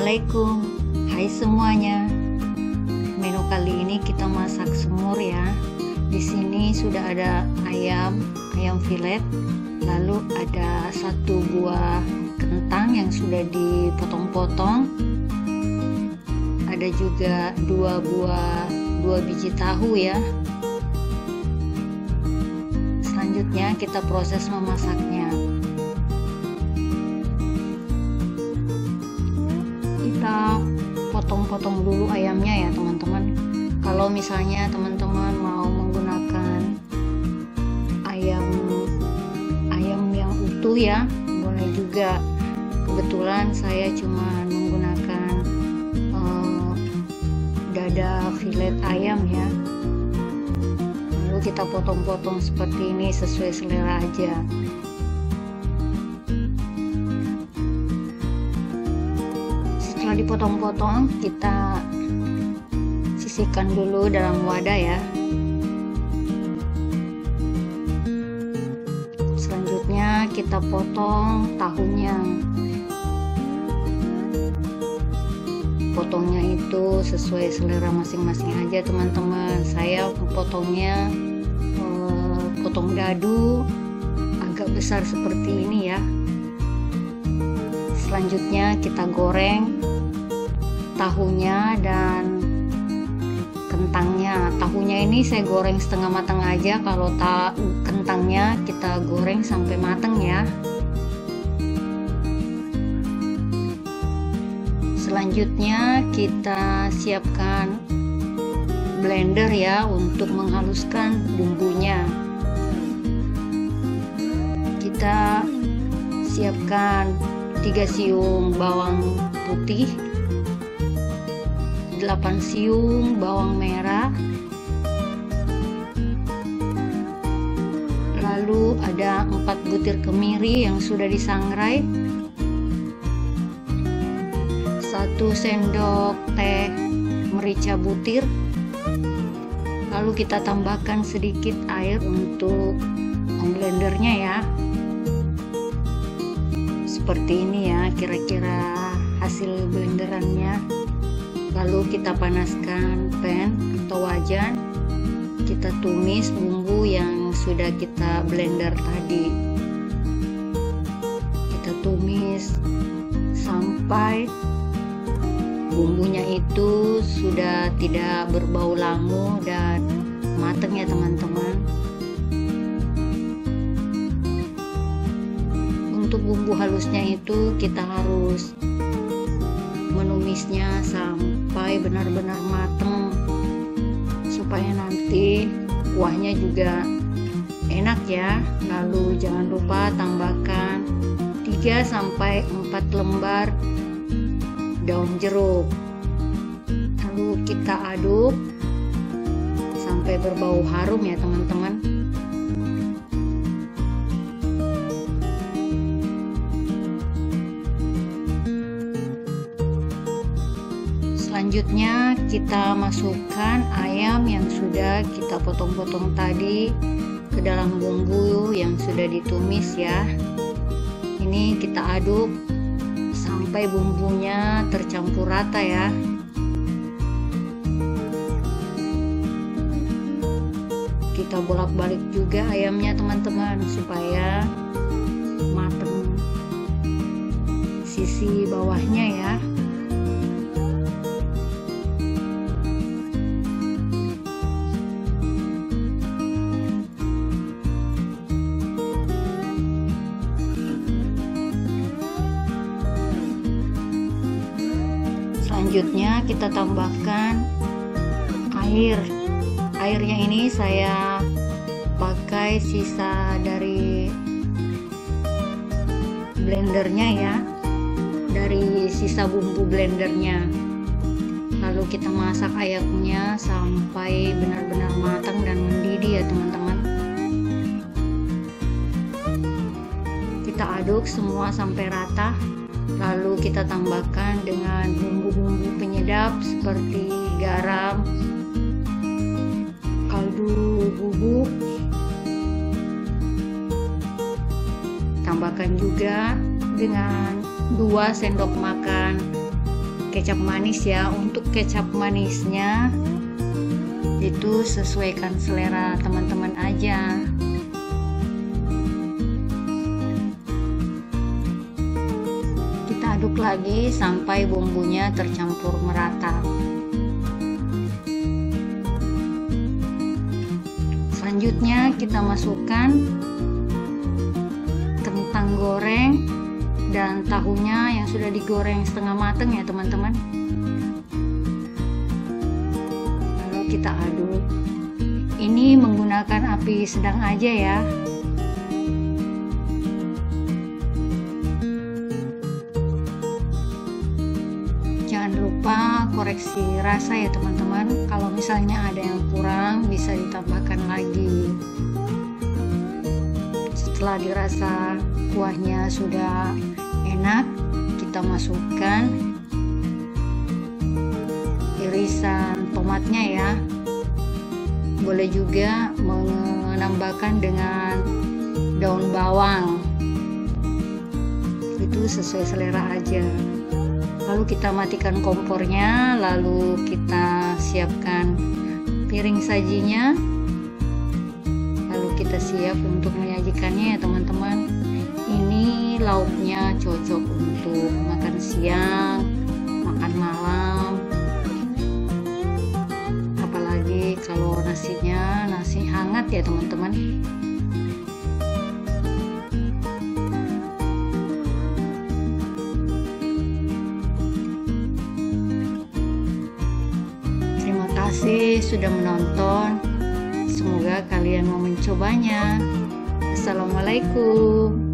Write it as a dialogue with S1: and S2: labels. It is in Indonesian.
S1: Assalamualaikum, hai semuanya. Menu kali ini kita masak semur ya. Di sini sudah ada ayam filet, lalu ada 1 buah kentang yang sudah dipotong-potong. Ada juga 2 biji tahu ya. Selanjutnya kita proses memasaknya. Kita potong-potong dulu ayamnya ya teman-teman. Kalau misalnya teman-teman mau menggunakan ayam yang utuh ya, boleh juga. Kebetulan saya cuma menggunakan dada filet ayam ya. Lalu kita potong-potong seperti ini sesuai selera aja. Setelah dipotong-potong, kita sisihkan dulu dalam wadah ya. Selanjutnya kita potong tahunya. Potongnya itu sesuai selera masing-masing aja teman-teman. Saya potongnya potong dadu agak besar seperti ini ya. Selanjutnya kita goreng tahunya dan kentangnya. Tahunya ini saya goreng setengah matang aja. Kalau kentangnya kita goreng sampai matang ya. Selanjutnya kita siapkan blender ya untuk menghaluskan bumbunya. Kita siapkan 3 siung bawang putih, 8 siung bawang merah, lalu ada 4 butir kemiri yang sudah disangrai, 1 sendok teh merica butir, lalu kita tambahkan sedikit air untuk blendernya ya. Seperti ini ya kira-kira hasil blenderannya. Lalu kita panaskan pan atau wajan, kita tumis bumbu yang sudah kita blender tadi. Kita tumis sampai bumbunya itu sudah tidak berbau langu dan matang ya teman-teman. Untuk bumbu halusnya itu kita harus menumisnya sampai benar-benar matang supaya nanti kuahnya juga enak ya. Lalu jangan lupa tambahkan 3-4 lembar daun jeruk. Lalu kita aduk sampai berbau harum ya teman-teman. Selanjutnya kita masukkan ayam yang sudah kita potong-potong tadi ke dalam bumbu yang sudah ditumis ya. Ini kita aduk sampai bumbunya tercampur rata ya. Kita bolak-balik juga ayamnya teman-teman supaya matang sisi bawahnya ya. Selanjutnya kita tambahkan air. Airnya ini saya pakai sisa dari blendernya ya, dari sisa bumbu blendernya. Lalu kita masak ayamnya sampai benar-benar matang dan mendidih ya teman-teman. Kita aduk semua sampai rata. Lalu kita tambahkan dengan bumbu-bumbu penyedap seperti garam, kaldu bubuk. Tambahkan juga dengan 2 sendok makan kecap manis ya. Untuk kecap manisnya itu sesuaikan selera teman-teman aja. Kita aduk lagi sampai bumbunya tercampur merata. Selanjutnya kita masukkan kentang goreng dan tahunya yang sudah digoreng setengah matang ya teman-teman. Lalu kita aduk. Ini menggunakan api sedang aja ya. Jangan lupa koreksi rasa ya teman-teman. Kalau misalnya ada yang kurang bisa ditambahkan lagi. Setelah dirasa kuahnya sudah enak, kita masukkan irisan tomatnya ya. Boleh juga menambahkan dengan daun bawang, itu sesuai selera aja. Lalu kita matikan kompornya, lalu kita siapkan piring sajinya, lalu kita siap untuk menyajikannya ya teman-teman. Ini lauknya cocok untuk makan siang, makan malam, apalagi kalau nasinya nasi hangat ya teman-teman. Terima kasih sudah menonton. Semoga kalian mau mencobanya. Assalamualaikum.